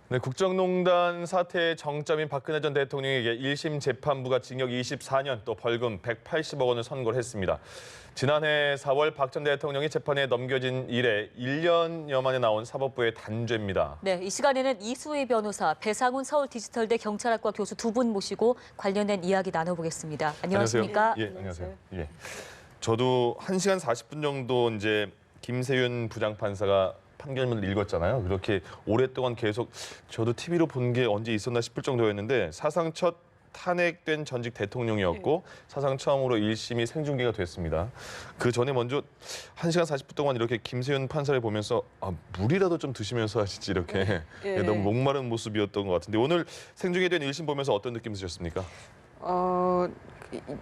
네, 국정농단 사태의 정점인 박근혜 전 대통령에게 1심 재판부가 징역 24년 또 벌금 180억 원을 선고를 했습니다. 지난해 4월 박 전 대통령이 재판에 넘겨진 이래 1년여 만에 나온 사법부의 단죄입니다. 네, 이 시간에는 이수희 변호사, 배상훈 서울디지털대 경찰학과 교수 두 분 모시고 관련된 이야기 나눠보겠습니다. 안녕하십니까? 예, 안녕하세요. 예. 저도 1시간 40분 정도 이제 김세윤 부장판사가 판결문을 읽었잖아요. 그렇게 오랫동안 계속 저도 TV로 본 게 언제 있었나 싶을 정도였는데 사상 첫 탄핵된 전직 대통령이었고 사상 처음으로 1심이 생중계가 됐습니다. 그 전에 먼저 1시간 40분 동안 이렇게 김세윤 판사를 보면서 물이라도 좀 드시면서 하시지 이렇게 너무 목마른 모습이었던 것 같은데 오늘 생중계된 1심 보면서 어떤 느낌 드셨습니까?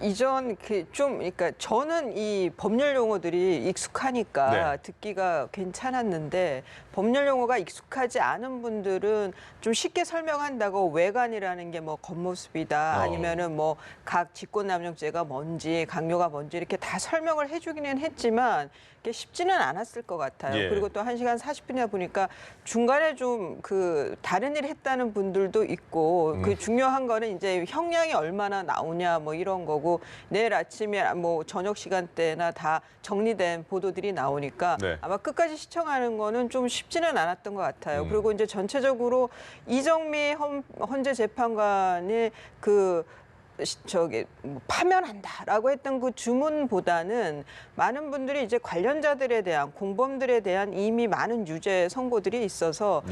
이전 그러니까 저는 이 법률 용어들이 익숙하니까 듣기가 괜찮았는데 법률 용어가 익숙하지 않은 분들은 좀 쉽게 설명한다고 외관이라는 게 뭐 겉모습이다 아니면은 뭐 각 직권남용죄가 뭔지 강요가 뭔지 이렇게 다 설명을 해주기는 했지만 이게 쉽지는 않았을 것 같아요. 그리고 또 1시간 40분이나 보니까 중간에 좀 그 다른 일 했다는 분들도 있고 그 중요한 거는 이제 형량이 얼마나 나오냐 뭐 이런 거고 내일 아침에 뭐 저녁 시간대나 다 정리된 보도들이 나오니까 아마 끝까지 시청하는 거는 좀 쉽지는 않았던 것 같아요. 그리고 이제 전체적으로 이정미 헌재 재판관이 파면한다라고 했던 그 주문보다는 많은 분들이 이제 관련자들에 대한 공범들에 대한 이미 많은 유죄 선고들이 있어서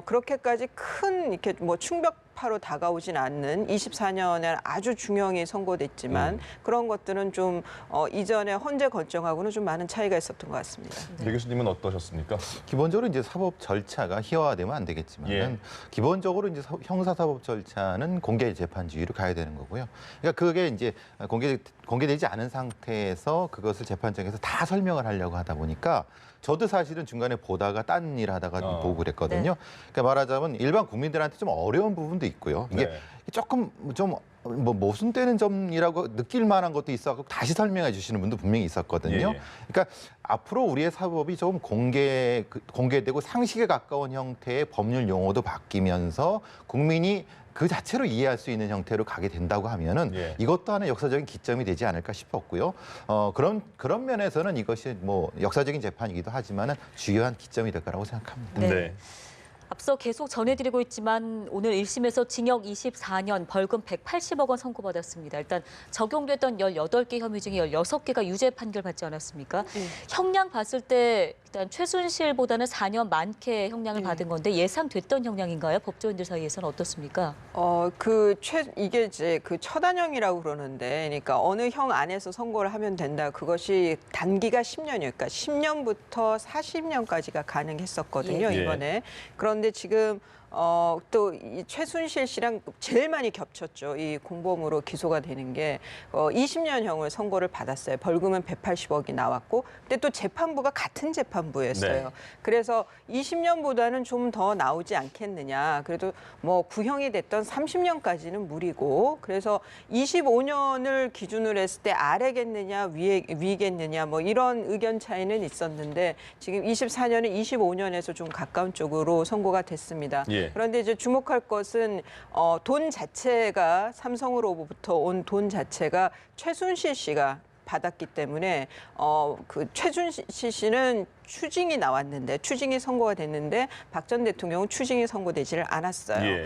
그렇게까지 큰 이렇게 뭐 충격파로 다가오진 않는 24년에 아주 중형이 선고됐지만 그런 것들은 좀 이전에 헌재 결정하고는 좀 많은 차이가 있었던 것 같습니다. 배 교수님은 어떠셨습니까? 기본적으로 이제 사법 절차가 희화화되면 안 되겠지만 기본적으로 이제 형사사법 절차는 공개 재판주의로 가야 되는 거고요. 그러니까 그게 이제 공개되지 않은 상태에서 그것을 재판장에서 다 설명을 하려고 하다 보니까 저도 사실은 중간에 보다가 딴 일 하다가 보고 그랬거든요. 그러니까 말하자면 일반 국민들한테 좀 어려운 부분도 있고요. 이게 조금 좀 뭐 모순되는 점이라고 느낄 만한 것도 있어서 다시 설명해 주시는 분도 분명히 있었거든요. 그러니까 앞으로 우리의 사법이 좀 공개되고 상식에 가까운 형태의 법률 용어도 바뀌면서 국민이 그 자체로 이해할 수 있는 형태로 가게 된다고 하면은 이것도 하나의 역사적인 기점이 되지 않을까 싶었고요. 그런 면에서는 이것이 뭐 역사적인 재판이기도 하지만은 주요한 기점이 될 거라고 생각합니다. 앞서 계속 전해드리고 있지만 오늘 1심에서 징역 24년, 벌금 180억 원 선고받았습니다. 일단 적용됐던 18개 혐의 중에 16개가 유죄 판결 받지 않았습니까? 형량 봤을 때 일단 최순실보다는 4년 많게 형량을 받은 건데 예상됐던 형량인가요? 법조인들 사이에서는 어떻습니까? 이게 이제 그 처단형이라고 그러는데, 그러니까 어느 형 안에서 선고를 하면 된다. 그것이 단기가 10년이니까 10년부터 40년까지가 가능했었거든요, 이번에. 그런데 지금 또 이 최순실 씨랑 제일 많이 겹쳤죠. 이 공범으로 기소가 되는 게 20년형을 선고를 받았어요. 벌금은 180억이 나왔고, 근데 또 재판부가 같은 재판부였어요. 그래서 20년보다는 좀 더 나오지 않겠느냐. 그래도 뭐 구형이 됐던 30년까지는 무리고, 그래서 25년을 기준으로 했을 때 아래겠느냐 위겠느냐 뭐 이런 의견 차이는 있었는데 지금 24년은 25년에서 좀 가까운 쪽으로 선고가 됐습니다. 그런데 이제 주목할 것은 돈 자체가 삼성으로부터 온 돈 자체가 최순실 씨가 받았기 때문에 그 최순실 씨는 추징이 나왔는데 추징이 선고가 됐는데 박 전 대통령은 추징이 선고되지를 않았어요.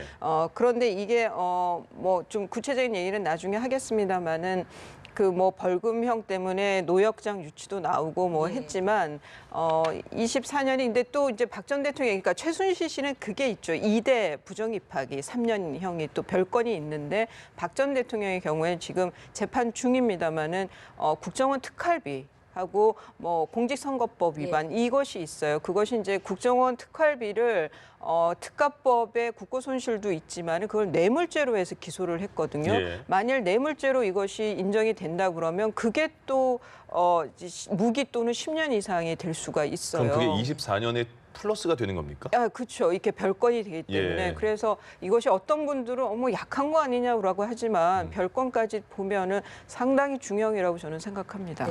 그런데 이게 뭐 좀 구체적인 얘기는 나중에 하겠습니다만은 그 뭐 벌금형 때문에 노역장 유치도 나오고 뭐 했지만 24년인데 또 이제 박 전 대통령, 그러니까 최순실 씨는 그게 있죠. 2대 부정 입학이 3년형이 또 별건이 있는데 박 전 대통령의 경우에는 지금 재판 중입니다만은 국정원 특활비 하고 뭐 공직선거법 위반 이것이 있어요. 그것이 이제 국정원 특활비를 특가법에 국고손실도 있지만 그걸 뇌물죄로 해서 기소를 했거든요. 만일 뇌물죄로 이것이 인정이 된다 그러면 그게 또 무기 또는 10년 이상이 될 수가 있어요. 그럼 그게 24년에 플러스가 되는 겁니까? 그렇죠. 이렇게 별건이 되기 때문에 그래서 이것이 어떤 분들은 약한 거 아니냐고 하지만 별건까지 보면은 상당히 중형이라고 저는 생각합니다.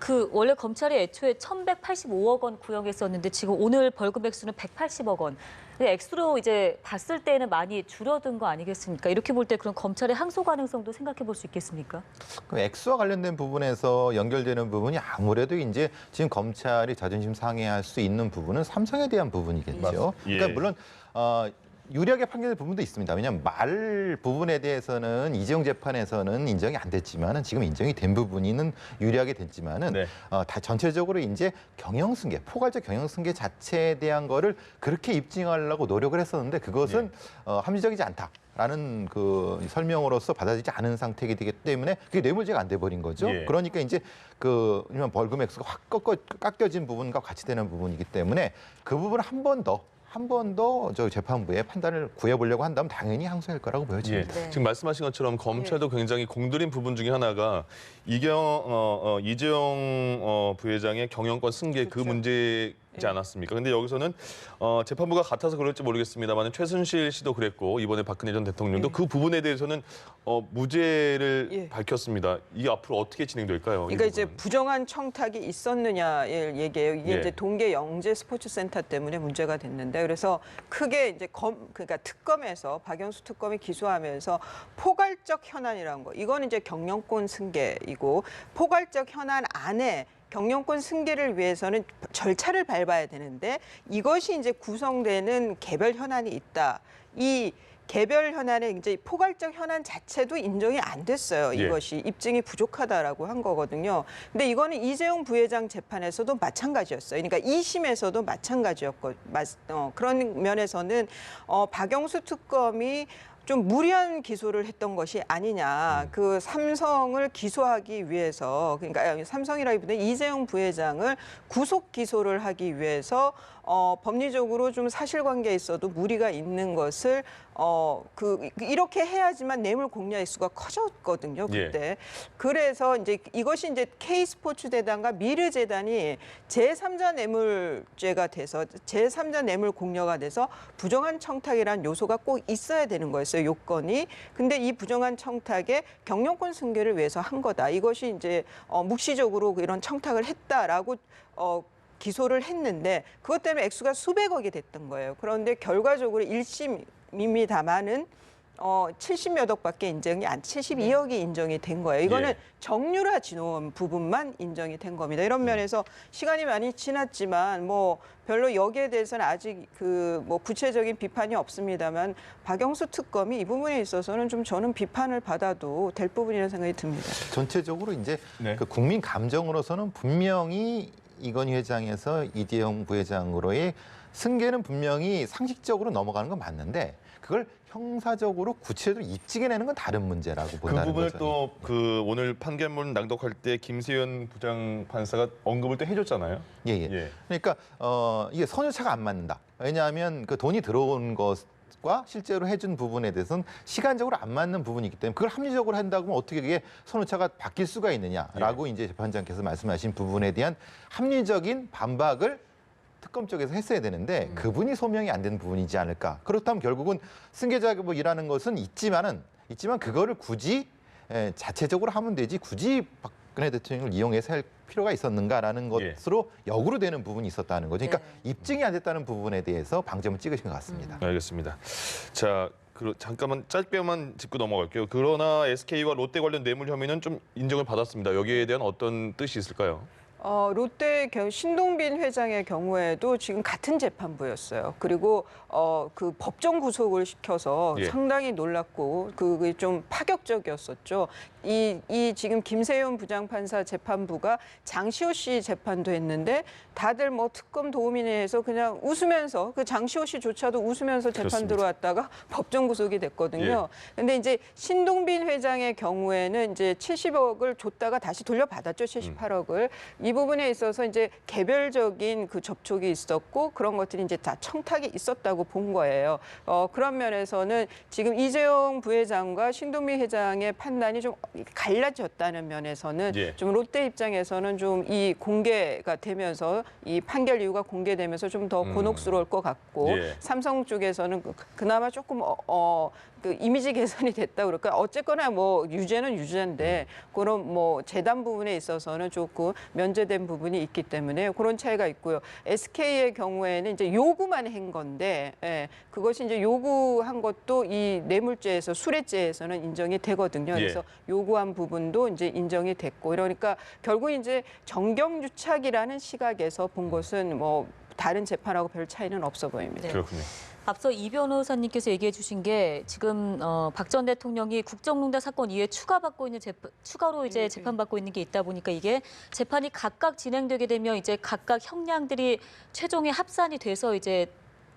그 원래 검찰이 애초에 1,185억 원 구형했었는데 지금 오늘 벌금 액수는 180억 원. 근데 액수로 이제 봤을 때는 많이 줄어든 거 아니겠습니까? 이렇게 볼 때 그런 검찰의 항소 가능성도 생각해 볼 수 있겠습니까? 그 액수와 관련된 부분에서 연결되는 부분이 아무래도 이제 지금 검찰이 자존심 상해할 수 있는 부분은 삼성에 대한 부분이겠죠. 예. 그러니까 물론 유리하게 판결된 부분도 있습니다. 왜냐하면 말 부분에 대해서는 이재용 재판에서는 인정이 안 됐지만은 지금 인정이 된 부분은 유리하게 됐지만은 네. 다 전체적으로 이제 경영승계, 포괄적 경영승계 자체에 대한 거를 그렇게 입증하려고 노력을 했었는데 그것은 합리적이지 않다. 라는 그 설명으로서 받아들이지 않은 상태이기 되기 때문에 그게 뇌물죄가 안 돼 버린 거죠. 예. 그러니까 이제 그 벌금 액수가 확 깎여진 부분과 같이 되는 부분이기 때문에 그 부분을 한 번 더 저 재판부의 판단을 구해보려고 한다면 당연히 항소할 거라고 예. 보여집니다. 네. 지금 말씀하신 것처럼 검찰도 굉장히 공들인 부분 중에 하나가 이재용 부회장의 경영권 승계 그 그렇죠. 문제이지 않았습니까? 근데 여기서는 재판부가 같아서 그럴지 모르겠습니다만 최순실 씨도 그랬고 이번에 박근혜 전 대통령도 그 부분에 대해서는 무죄를 밝혔습니다. 이게 앞으로 어떻게 진행될까요? 이 그러니까 이제 부분은? 부정한 청탁이 있었느냐의 얘기예요. 이게 예. 이제 동계 영재 스포츠센터 때문에 문제가 됐는데 그래서 크게 이제 그러니까 특검에서 박영수 특검이 기소하면서 포괄적 현안이라는 거. 이거는 이제 경영권 승계이고 포괄적 현안 안에 경영권 승계를 위해서는 절차를 밟아야 되는데 이것이 이제 구성되는 개별 현안이 있다. 이 개별 현안의 이제 포괄적 현안 자체도 인정이 안 됐어요. 예. 이것이 입증이 부족하다라고 한 거거든요. 근데 이거는 이재용 부회장 재판에서도 마찬가지였어요. 그러니까 2심에서도 마찬가지였고, 그런 면에서는 박영수 특검이 좀 무리한 기소를 했던 것이 아니냐. 그 삼성을 기소하기 위해서, 그러니까 삼성이라기보다는 이재용 부회장을 구속 기소를 하기 위해서 법리적으로 좀 사실관계에 있어도 무리가 있는 것을 이렇게 해야지만 뇌물 공여 액수가 커졌거든요. 그때. 그래서 이제 이것이 이제 K스포츠재단과 미르재단이 제3자 뇌물죄가 돼서 제3자 뇌물 공여가 돼서 부정한 청탁이라는 요소가 꼭 있어야 되는 거였어요. 요건이. 근데 이 부정한 청탁에 경영권 승계를 위해서 한 거다. 이것이 이제 묵시적으로 이런 청탁을 했다라고 기소를 했는데 그것 때문에 액수가 수백억이 됐던 거예요. 그런데 결과적으로 1심입니다마는 70몇 억밖에 인정이 72억이 인정이 된 거예요. 이거는 예. 정유라 진호원 부분만 인정이 된 겁니다. 이런 면에서 시간이 많이 지났지만 뭐 별로 여기에 대해서는 아직 뭐 구체적인 비판이 없습니다만 박영수 특검이 이 부분에 있어서는 좀 저는 비판을 받아도 될 부분이라는 생각이 듭니다. 전체적으로 이제 네. 그 국민 감정으로서는 분명히 이건희 회장에서 이재용 부회장으로의 승계는 분명히 상식적으로 넘어가는 건 맞는데 그걸 형사적으로 구체적으로 입증해내는 건 다른 문제라고 그 본다는 부분을 거죠. 또 그 오늘 판결문 낭독할 때 김세윤 부장판사가 언급을 또 해줬잖아요. 예. 그러니까 이게 선유차가 안 맞는다. 왜냐하면 그 돈이 들어온 것과 실제로 해준 부분에 대해서는 시간적으로 안 맞는 부분이기 때문에 그걸 합리적으로 한다고 하면 어떻게 그게 선유차가 바뀔 수가 있느냐라고 이제 재판장께서 말씀하신 부분에 대한 합리적인 반박을 특검 쪽에서 했어야 되는데 그분이 소명이 안 된 부분이지 않을까. 그렇다면 결국은 승계자격이라는 것은 있지만 그거를 굳이 자체적으로 하면 되지 굳이 박근혜 대통령을 이용해서 할 필요가 있었는가라는 것으로 역으로 되는 부분이 있었다는 거죠. 그러니까 입증이 안 됐다는 부분에 대해서 방점을 찍으신 것 같습니다. 알겠습니다. 자, 잠깐만 짧게만 짚고 넘어갈게요. 그러나 SK와 롯데 관련 뇌물 혐의는 좀 인정을 받았습니다. 여기에 대한 어떤 뜻이 있을까요? 롯데 신동빈 회장의 경우에도 지금 같은 재판부였어요. 그리고 그 법정 구속을 시켜서 상당히 놀랐고 그게 좀 파격적이었었죠. 이 지금 김세윤 부장판사 재판부가 장시호 씨 재판도 했는데 다들 뭐 특검 도우미네에서 그냥 웃으면서 그 장시호 씨조차도 웃으면서 재판 그렇습니다. 들어왔다가 법정 구속이 됐거든요. 근데 이제 신동빈 회장의 경우에는 이제 70억을 줬다가 다시 돌려받았죠. 78억을. 이 부분에 있어서 이제 개별적인 그 접촉이 있었고 그런 것들이 이제 다 청탁이 있었다고 본 거예요. 그런 면에서는 지금 이재용 부회장과 신동빈 회장의 판단이 좀 갈라졌다는 면에서는 좀 롯데 입장에서는 좀 이 공개가 되면서 이 판결 이유가 공개되면서 좀 더 곤혹스러울 것 같고 삼성 쪽에서는 그나마 조금 그 이미지 개선이 됐다 그럴까. 어쨌거나 뭐 유죄는 유죄인데 그런 뭐 재단 부분에 있어서는 조금 면제 배제된 부분이 있기 때문에 그런 차이가 있고요. SK의 경우에는 이제 요구만 한 건데 그것이 이제 요구한 것도 이 뇌물죄에서 수뢰죄에서는 인정이 되거든요. 그래서 요구한 부분도 이제 인정이 됐고 그러니까 결국 이제 정경유착이라는 시각에서 본 것은 뭐 다른 재판하고 별 차이는 없어 보입니다. 네. 그렇군요. 앞서 이 변호사님께서 얘기해 주신 게 지금 박 전 대통령이 국정농단 사건 이후에 추가로 이제 재판받고 있는 게 있다 보니까 이게 재판이 각각 진행되게 되면 이제 각각 형량들이 최종에 합산이 돼서 이제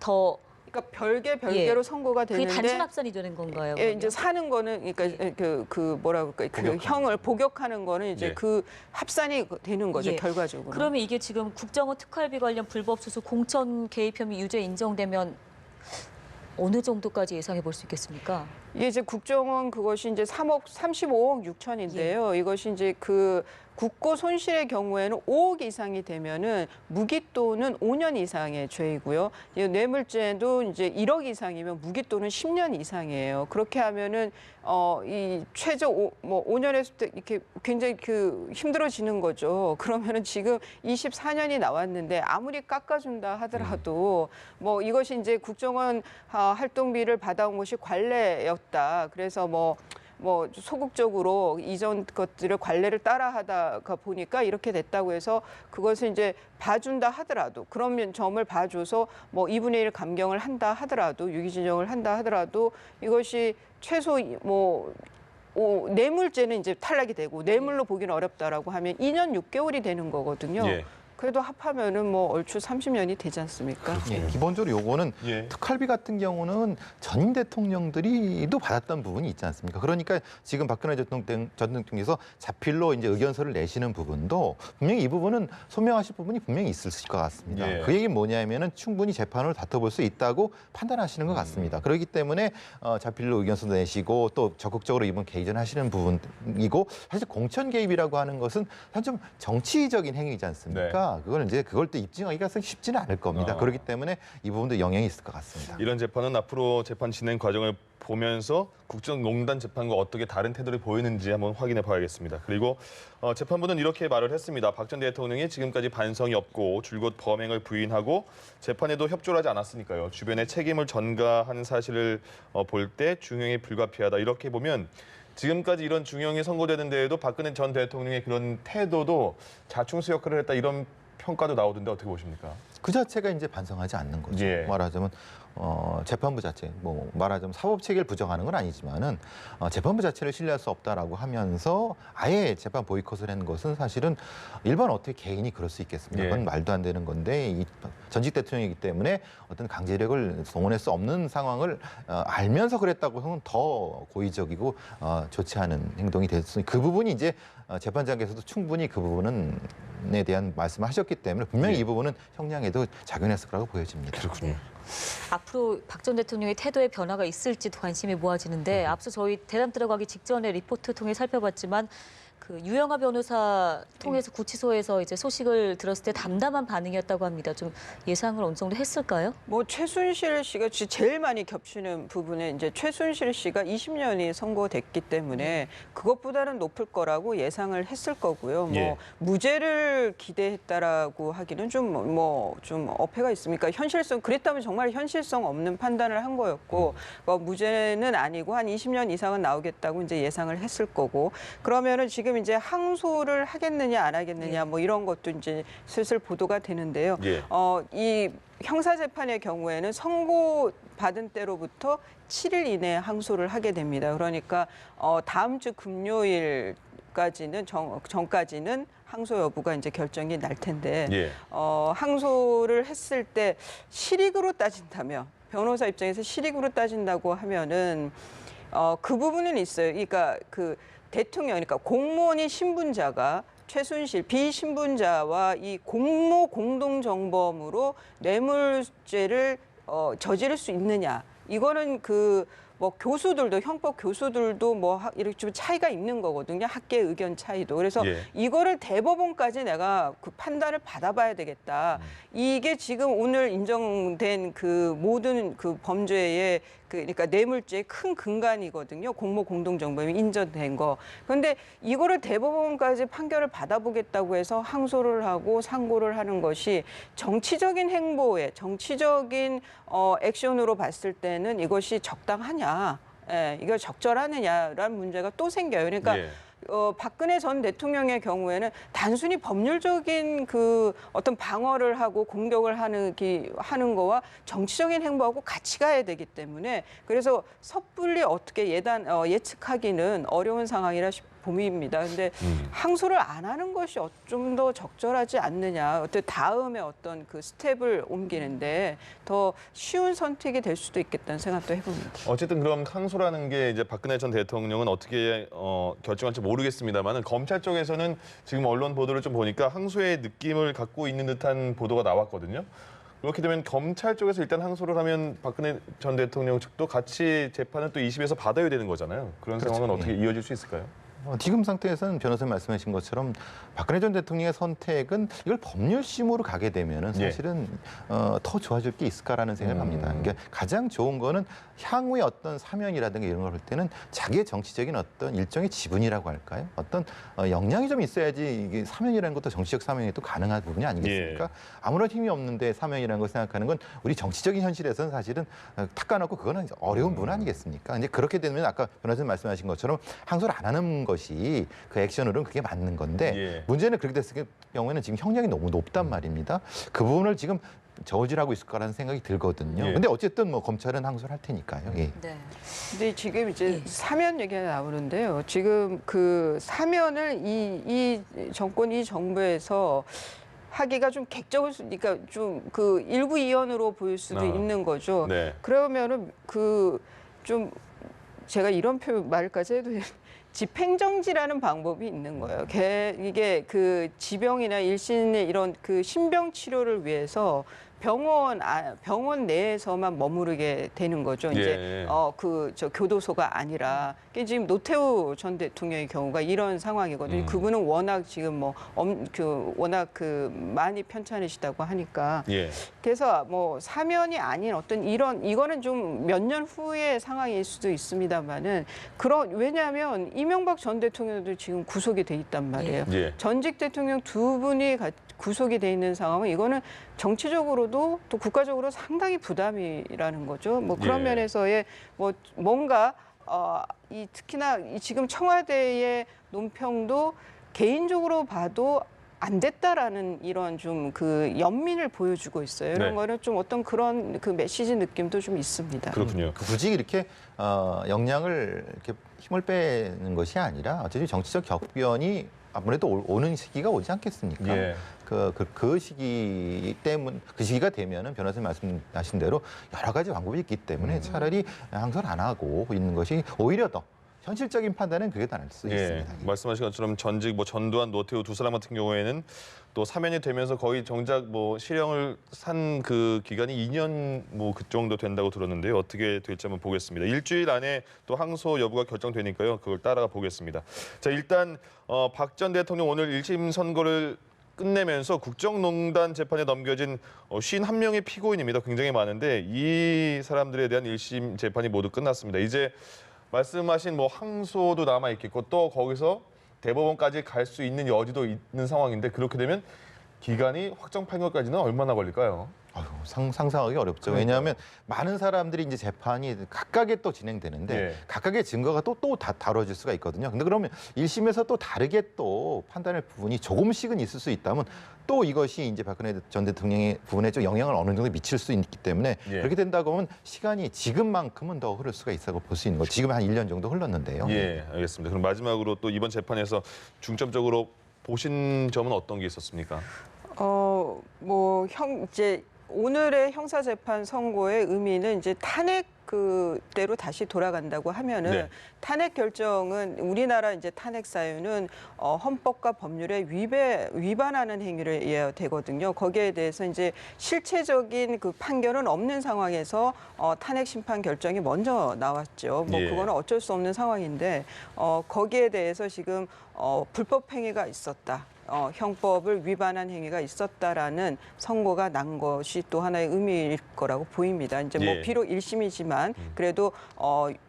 더 그러니까 별개로 선고가 그게 되는데 단순 합산이 되는 건가요? 예, 이제 사는 거는 그러니까 그 뭐라고 할까 그 형을 복역하는 거는 이제 그 합산이 되는 거죠 결과적으로. 그러면 이게 지금 국정원 특활비 관련 불법 수수 공천 개입 혐의 유죄 인정되면 어느 정도까지 예상해 볼 수 있겠습니까? 이게 이제 국정원 그것이 이제 35억 6천인데요. 이것이 이제 그 국고 손실의 경우에는 5억 이상이 되면은 무기 또는 5년 이상의 죄이고요. 이 뇌물죄도 이제 1억 이상이면 무기 또는 10년 이상이에요. 그렇게 하면은 이 최저 5년에서 이렇게 굉장히 그 힘들어지는 거죠. 그러면은 지금 24년이 나왔는데 아무리 깎아준다 하더라도 뭐 이것이 이제 국정원 활동비를 받아온 것이 관례였다. 그래서 뭐 소극적으로 이전 것들을 관례를 따라하다가 보니까 이렇게 됐다고 해서 그것을 이제 봐준다 하더라도 그런 점을 봐줘서 뭐 2분의 1 감경을 한다 하더라도 유기징역을 한다 하더라도 이것이 최소 뇌물죄는 이제 탈락이 되고 뇌물로 보기는 어렵다라고 하면 2년 6개월이 되는 거거든요. 그래도 합하면은 뭐 얼추 30년이 되지 않습니까? 기본적으로 요거는 특활비 같은 경우는 전임 대통령들이도 받았던 부분이 있지 않습니까? 그러니까 지금 박근혜 전 대통령께서 자필로 이제 의견서를 내시는 부분도 분명히 이 부분은 소명하실 부분이 분명히 있을 것 같습니다. 그 얘기는 뭐냐면은 충분히 재판으로 다퉈볼 수 있다고 판단하시는 것 같습니다. 그렇기 때문에 자필로 의견서 내시고 또 적극적으로 이번 개전하시는 부분이고 사실 공천 개입이라고 하는 것은 사실 좀 정치적인 행위이지 않습니까? 그걸 또 입증하기가 쉽지는 않을 겁니다. 그렇기 때문에 이 부분도 영향이 있을 것 같습니다. 이런 재판은 앞으로 재판 진행 과정을 보면서 국정농단 재판과 어떻게 다른 태도를 보이는지 한번 확인해 봐야겠습니다. 그리고 재판부는 이렇게 말을 했습니다. 박 전 대통령이 지금까지 반성이 없고 줄곧 범행을 부인하고 재판에도 협조를 하지 않았으니까요. 주변의 책임을 전가한 사실을 볼 때 중형이 불가피하다. 이렇게 보면 지금까지 이런 중형이 선고되는 데에도 박근혜 전 대통령의 그런 태도도 자충수 역할을 했다 이런 평가도 나오던데 어떻게 보십니까? 그 자체가 이제 반성하지 않는 거죠. 말하자면 재판부 자체, 말하자면 사법 체계를 부정하는 건 아니지만은 재판부 자체를 신뢰할 수 없다라고 하면서 아예 재판 보이콧을 한 것은 사실은 일반 어떻게 개인이 그럴 수 있겠습니까? 그건 말도 안 되는 건데 이 전직 대통령이기 때문에 어떤 강제력을 동원할 수 없는 상황을 알면서 그랬다고 하면 더 고의적이고 좋지 않은 행동이 될 수 있는 그 부분이 이제 재판장께서도 충분히 그 부분에 대한 말씀을 하셨기 때문에 분명히 이 부분은 형량에도 작용했을 거라고 보여집니다. 그렇군요. 앞으로 박 전 대통령의 태도의 변화가 있을지도 관심이 모아지는데 앞서 저희 대담 들어가기 직전에 리포트 통해 살펴봤지만 그 유영하 변호사 통해서 구치소에서 이제 소식을 들었을 때 담담한 반응이었다고 합니다. 좀 예상을 어느 정도 했을까요? 뭐 최순실 씨가 제일 많이 겹치는 부분에 이제 최순실 씨가 20년이 선고됐기 때문에 그것보다는 높을 거라고 예상을 했을 거고요. 무죄를 기대했다라고 하기는 좀 어폐가 있습니까? 그랬다면 정말 현실성 없는 판단을 한 거였고 무죄는 아니고 한 20년 이상은 나오겠다고 이제 예상을 했을 거고 그러면은 지금 이제 항소를 하겠느냐 안 하겠느냐 뭐 이런 것도 이제 슬슬 보도가 되는데요. 이 형사재판의 경우에는 선고 받은 때로부터 7일 이내에 항소를 하게 됩니다. 그러니까 다음 주 금요일까지는 전까지는 항소 여부가 이제 결정이 날 텐데 항소를 했을 때 실익으로 따진다면 변호사 입장에서 실익으로 따진다고 하면은 그 부분은 있어요. 그러니까 그 대통령, 그러니까 공무원인 신분자가 최순실 비신분자와 이 공모 공동정범으로 뇌물죄를 저지를 수 있느냐. 이거는 그 뭐 교수들도 형법 교수들도 뭐 이렇게 좀 차이가 있는 거거든요. 학계 의견 차이도. 그래서 예. 이거를 대법원까지 내가 그 판단을 받아봐야 되겠다. 이게 지금 오늘 인정된 그 모든 그 범죄의 그러니까 뇌물죄의 큰 근간이거든요. 공모 공동정범이 인정된 거. 그런데 이거를 대법원까지 판결을 받아보겠다고 해서 항소를 하고 상고를 하는 것이 정치적인 행보에 정치적인 액션으로 봤을 때는 이것이 적당하냐, 이거 적절하느냐라는 문제가 또 생겨요. 그러니까 예. 박근혜 전 대통령의 경우에는 단순히 법률적인 그 어떤 방어를 하고 공격을 하는 거와 정치적인 행보하고 같이 가야 되기 때문에 그래서 섣불리 어떻게 예측하기는 어려운 상황이라 봄입니다. 근데 항소를 안 하는 것이 좀 더 적절하지 않느냐. 어떤 다음에 어떤 그 스텝을 옮기는데 더 쉬운 선택이 될 수도 있겠다는 생각도 해봅니다. 어쨌든 그럼 항소라는 게 이제 박근혜 전 대통령은 어떻게 결정할지 모르겠습니다만은 검찰 쪽에서는 지금 언론 보도를 좀 보니까 항소의 느낌을 갖고 있는 듯한 보도가 나왔거든요. 그렇게 되면 검찰 쪽에서 일단 항소를 하면 박근혜 전 대통령 측도 같이 재판을 또 2심에서 받아야 되는 거잖아요. 그런 그렇죠. 상황은 어떻게 예. 이어질 수 있을까요? 지금 상태에서는 변호사님 말씀하신 것처럼 박근혜 전 대통령의 선택은 이걸 법률심으로 가게 되면은 사실은 더 좋아질 게 있을까라는 생각을 합니다. 그러니까 가장 좋은 거는 향후의 어떤 사면이라든가 이런 걸 할 때는 자기의 정치적인 어떤 일종의 지분이라고 할까요? 어떤 역량이 좀 있어야지 이게 사면이라는 것도 정치적 사면이 또 가능한 부분이 아니겠습니까? 예. 아무런 힘이 없는데 사면이라는 걸 생각하는 건 우리 정치적인 현실에서는 사실은 탁가놓고 그거는 어려운 부분 아니겠습니까? 이제 그렇게 되면 아까 변호사님 말씀하신 것처럼 항소를 안 하는 것이 그 액션으로는 그게 맞는 건데 예. 문제는 그렇게 됐을 경우에는 지금 형량이 너무 높단 말입니다. 그 부분을 지금 저질하고 있을 거라는 생각이 들거든요. 예. 근데 어쨌든 뭐 검찰은 항소를 할 테니까요. 예. 네. 근데 지금 이제 예. 사면 얘기가 나오는데요. 지금 그 사면을 이 정권, 이 정부에서 하기가 좀 객적일 수, 그러니까 좀 그 일부 이연으로 보일 수도 있는 거죠. 네. 그러면은 그 좀 제가 이런 말까지 해도 집행정지라는 방법이 있는 거예요. 이게 그 지병이나 일신의 이런 그 신병 치료를 위해서 병원 내에서만 머무르게 되는 거죠. 이제 저 교도소가 아니라 지금 노태우 전 대통령의 경우가 이런 상황이거든요. 그분은 워낙 지금 워낙 많이 편찮으시다고 하니까. 예. 그래서 뭐 사면이 아닌 어떤 이거는 좀 몇 년 후의 상황일 수도 있습니다만은 왜냐하면 이명박 전 대통령도 지금 구속이 돼 있단 말이에요. 예. 전직 대통령 두 분이 구속이 돼 있는 상황은 이거는 정치적으로도 또 국가적으로 상당히 부담이라는 거죠. 뭐 그런 예. 면에서의 뭔가 특히나 지금 청와대의 논평도 개인적으로 봐도 안 됐다라는 이런 좀 그 연민을 보여주고 있어요. 이런 네. 거는 좀 어떤 그런 그 메시지 느낌도 좀 있습니다. 그렇군요. 굳이 이렇게 역량을 이렇게 힘을 빼는 것이 아니라 어차피 정치적 격변이 아무래도 오는 시기가 오지 않겠습니까? 예. 그 시기 때문 그 시기가 되면은 변호사님 말씀하신 대로 여러 가지 방법이 있기 때문에 차라리 항소를 안 하고 있는 것이 오히려 더 현실적인 판단은 그게 더 나을 수 있습니다. 말씀하신 것처럼 전직 전두환, 노태우 두 사람 같은 경우에는 또 사면이 되면서 거의 정작 실형을 산 그 기간이 2년 그 정도 된다고 들었는데요. 어떻게 될지 한번 보겠습니다. 일주일 안에 또 항소 여부가 결정되니까요. 그걸 따라가 보겠습니다. 자, 일단 박 전 대통령 오늘 1심 선고를 끝내면서 국정농단 재판에 넘겨진 51명의 피고인입니다. 굉장히 많은데 이 사람들에 대한 1심 재판이 모두 끝났습니다. 이제 말씀하신 항소도 남아 있겠고 또 거기서 대법원까지 갈 수 있는 여지도 있는 상황인데 그렇게 되면 기간이 확정 판결까지는 얼마나 걸릴까요? 상상하기 어렵죠. 왜냐하면 많은 사람들이 이제 재판이 각각의 또 진행되는데 예. 각각의 증거가 또 다 다뤄질 수가 있거든요. 근데 그러면 1심에서 또 다르게 또 판단할 부분이 조금씩은 있을 수 있다면 또 이것이 이제 박근혜 전 대통령의 부분에 좀 영향을 어느 정도 미칠 수 있기 때문에 예. 그렇게 된다고 하면 시간이 지금만큼은 더 흐를 수가 있다고 볼 수 있는 거죠. 지금 한 1년 정도 흘렀는데요. 예, 알겠습니다. 그럼 마지막으로 또 이번 재판에서 중점적으로 보신 점은 어떤 게 있었습니까? 이제 오늘의 형사재판 선고의 의미는 이제 탄핵 그대로 다시 돌아간다고 하면은 네. 탄핵 결정은 우리나라 이제 탄핵 사유는 헌법과 법률에 위반하는 행위를 해야 되거든요. 거기에 대해서 이제 실체적인 그 판결은 없는 상황에서 탄핵 심판 결정이 먼저 나왔죠. 뭐 예. 그거는 어쩔 수 없는 상황인데 거기에 대해서 지금 불법 행위가 있었다. 형법을 위반한 행위가 있었다라는 선고가 난 것이 또 하나의 의미일 거라고 보입니다. 이제 뭐 예. 비록 1심이지만 그래도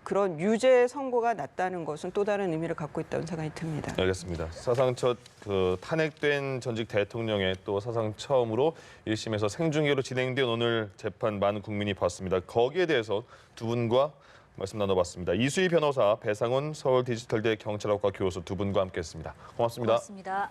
그런 유죄 선고가 났다는 것은 또 다른 의미를 갖고 있다는 생각이 듭니다. 알겠습니다. 사상 첫 그 탄핵된 전직 대통령의 또 사상 처음으로 1심에서 생중계로 진행된 오늘 재판 많은 국민이 봤습니다. 거기에 대해서 두 분과 말씀 나눠봤습니다. 이수희 변호사, 배상훈 서울 디지털대 경찰학과 교수 두 분과 함께했습니다. 고맙습니다. 고맙습니다.